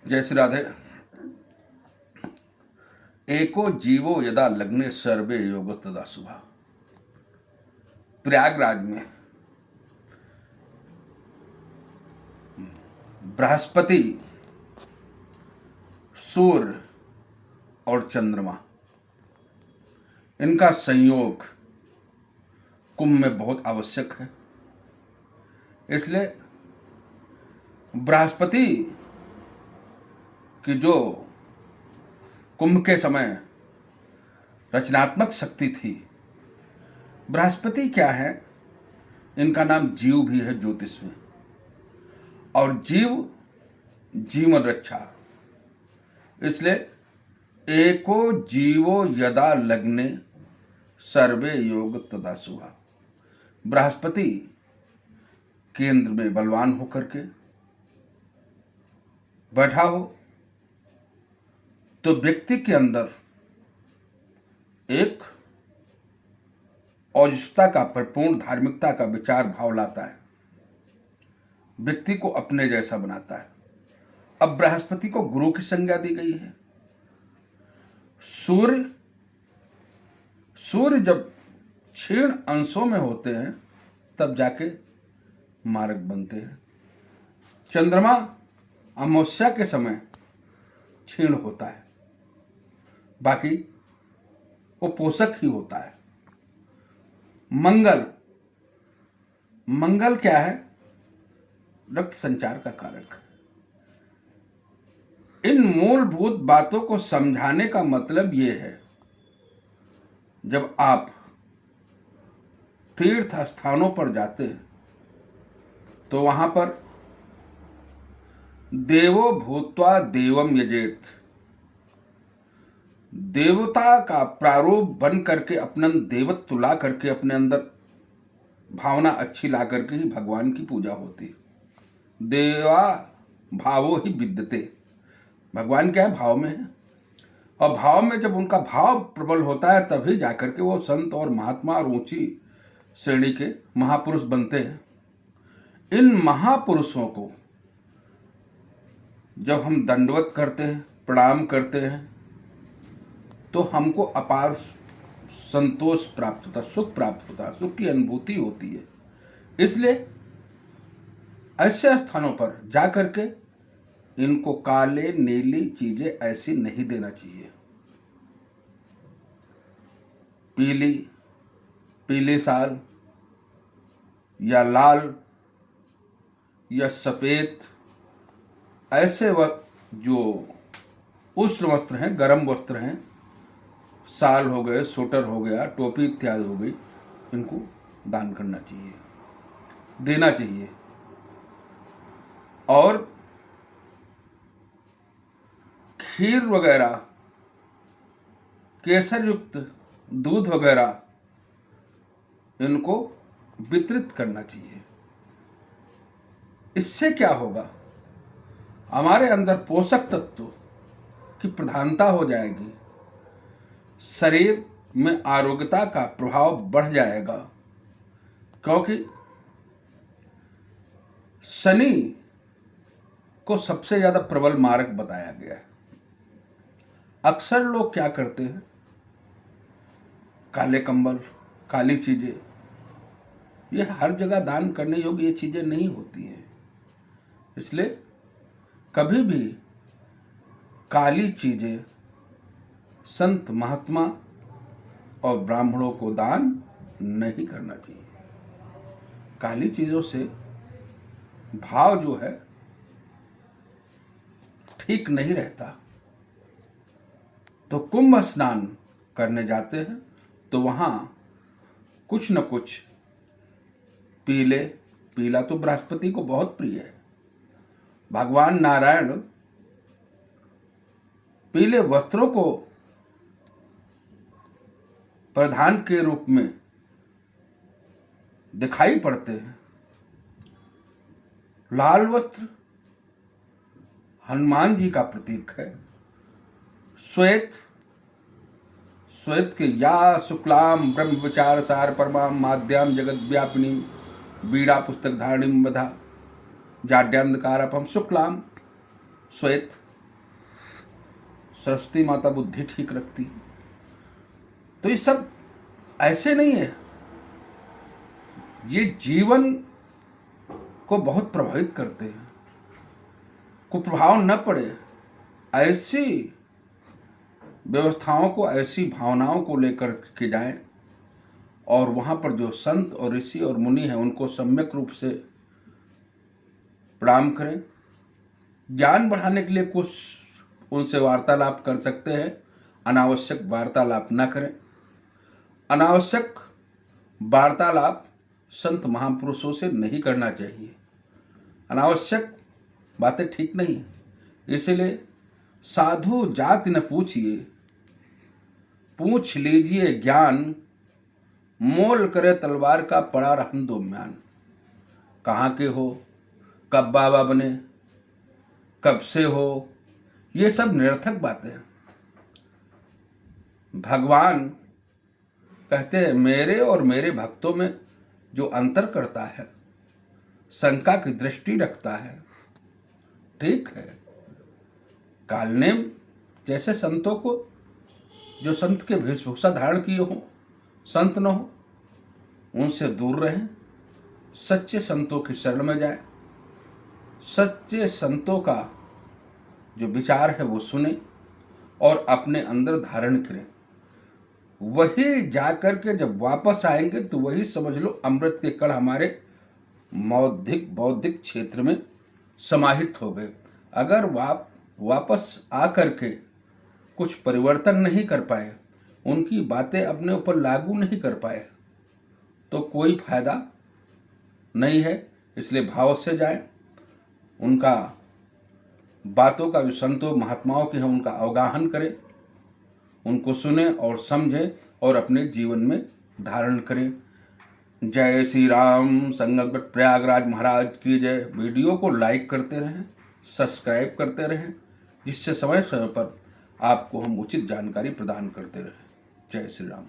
जय श्री राधे। एको जीवो यदा लग्ने सर्वे योगस्तदा शुभा। प्रयागराज में बृहस्पति, सूर्य और चंद्रमा, इनका संयोग कुंभ में बहुत आवश्यक है। इसलिए बृहस्पति की जो कुंभ के समय रचनात्मक शक्ति थी, बृहस्पति क्या है, इनका नाम जीव भी है ज्योतिष में, और जीव जीवन रक्षा। इसलिए एको जीवो यदा लग्ने सर्वे योग तदा शुभा। बृहस्पति केंद्र में बलवान होकर के बैठा हो तो व्यक्ति के अंदर एक औजसता का, परिपूर्ण धार्मिकता का विचार भाव लाता है, व्यक्ति को अपने जैसा बनाता है। अब बृहस्पति को गुरु की संज्ञा दी गई है। सूर्य जब क्षीण अंशों में होते हैं तब जाके मारक बनते हैं। चंद्रमा अमावस्या के समय क्षीण होता है, बाकी वो पोषक ही होता है। मंगल क्या है? रक्त संचार का कारक। इन मूलभूत बातों को समझाने का मतलब ये है, जब आप तीर्थ स्थानों पर जाते हैं तो वहां पर देवो भूत्वा देवम यजेत, देवता का प्रारूप बन करके अपना देवत्व ला करके अपने अंदर भावना अच्छी ला करके ही भगवान की पूजा होती। देवा भावो ही विद्यते। भगवान क्या है? भाव में है, और भाव में जब उनका भाव प्रबल होता है तभी जाकर के वो संत और महात्मा और ऊंची श्रेणी के महापुरुष बनते हैं। इन महापुरुषों को जब हम दंडवत करते हैं, प्रणाम करते हैं, तो हमको अपार संतोष प्राप्त होता, सुख प्राप्त होता, सुख की अनुभूति होती है। इसलिए ऐसे स्थानों पर जाकर के इनको काले नीली चीजें ऐसी नहीं देना चाहिए। पीली साल या लाल या सफेद, ऐसे जो उष्ण वस्त्र हैं, गर्म वस्त्र हैं, शाल हो गए, स्वेटर हो गया, टोपी इत्यादि हो गई, इनको दान करना चाहिए, देना चाहिए। और खीर वगैरह, केसर युक्त दूध वगैरह, इनको वितरित करना चाहिए। इससे क्या होगा? हमारे अंदर पोषक तत्व की प्रधानता हो जाएगी, शरीर में आरोग्यता का प्रभाव बढ़ जाएगा, क्योंकि शनि को सबसे ज्यादा प्रबल मारक बताया गया है। अक्सर लोग क्या करते हैं, काले कंबल, काली चीजें, ये हर जगह दान करने योग्य ये चीजें नहीं होती हैं। इसलिए कभी भी काली चीजें संत, महात्मा और ब्राह्मणों को दान नहीं करना चाहिए। काली चीजों से भाव जो है ठीक नहीं रहता। तो कुंभ स्नान करने जाते हैं तो वहां कुछ न कुछ पीला तो बृहस्पति को बहुत प्रिय है। भगवान नारायण पीले वस्त्रों को प्रधान के रूप में दिखाई पड़ते हैं। लाल वस्त्र हनुमान जी का प्रतीक है। श्वेत के या शुक्लाम ब्रह्म विचार सार परमाम माद्याम जगत व्यापिनी बीड़ा पुस्तक धारणीम बधा जाड्यांधकारपम शुक्लाम, श्वेत सरस्वती माता बुद्धि ठीक रखती है। तो ये सब ऐसे नहीं है, ये जीवन को बहुत प्रभावित करते हैं। कुप्रभाव न पड़े ऐसी व्यवस्थाओं को, ऐसी भावनाओं को लेकर के जाएं, और वहाँ पर जो संत और ऋषि और मुनि हैं उनको सम्यक रूप से प्रणाम करें। ज्ञान बढ़ाने के लिए कुछ उनसे वार्तालाप कर सकते हैं, अनावश्यक वार्तालाप न करें। अनावश्यक वार्तालाप संत महापुरुषों से नहीं करना चाहिए। अनावश्यक बातें ठीक नहीं है। इसलिए साधु जाति न पूछिए, पूछ लीजिए ज्ञान, मोल करे तलवार का पड़ा रहम दो म्यान। कहाँ के हो, कब बाबा बने, कब से हो, ये सब निरर्थक बातें हैं। भगवान कहते हैं मेरे और मेरे भक्तों में जो अंतर करता है, शंका की दृष्टि रखता है, ठीक है। कालनेम जैसे संतों को, जो संत के वेशभूषा धारण किए हो, संत न हो, उनसे दूर रहें। सच्चे संतों की शरण में जाएं, सच्चे संतों का जो विचार है वो सुने और अपने अंदर धारण करें। वही जाकर के जब वापस आएंगे तो वही समझ लो अमृत के कण हमारे बौद्धिक क्षेत्र में समाहित हो गए। अगर वापस आकर के कुछ परिवर्तन नहीं कर पाए, उनकी बातें अपने ऊपर लागू नहीं कर पाए, तो कोई फायदा नहीं है। इसलिए भाव से जाएं, उनका बातों का जो संतों महात्माओं की है उनका अवगाहन करें, उनको सुने और समझें और अपने जीवन में धारण करें। जय श्री राम। संगत प्रयागराज महाराज की जय। वीडियो को लाइक करते रहें, सब्सक्राइब करते रहें, जिससे समय समय पर आपको हम उचित जानकारी प्रदान करते रहें। जय श्री राम।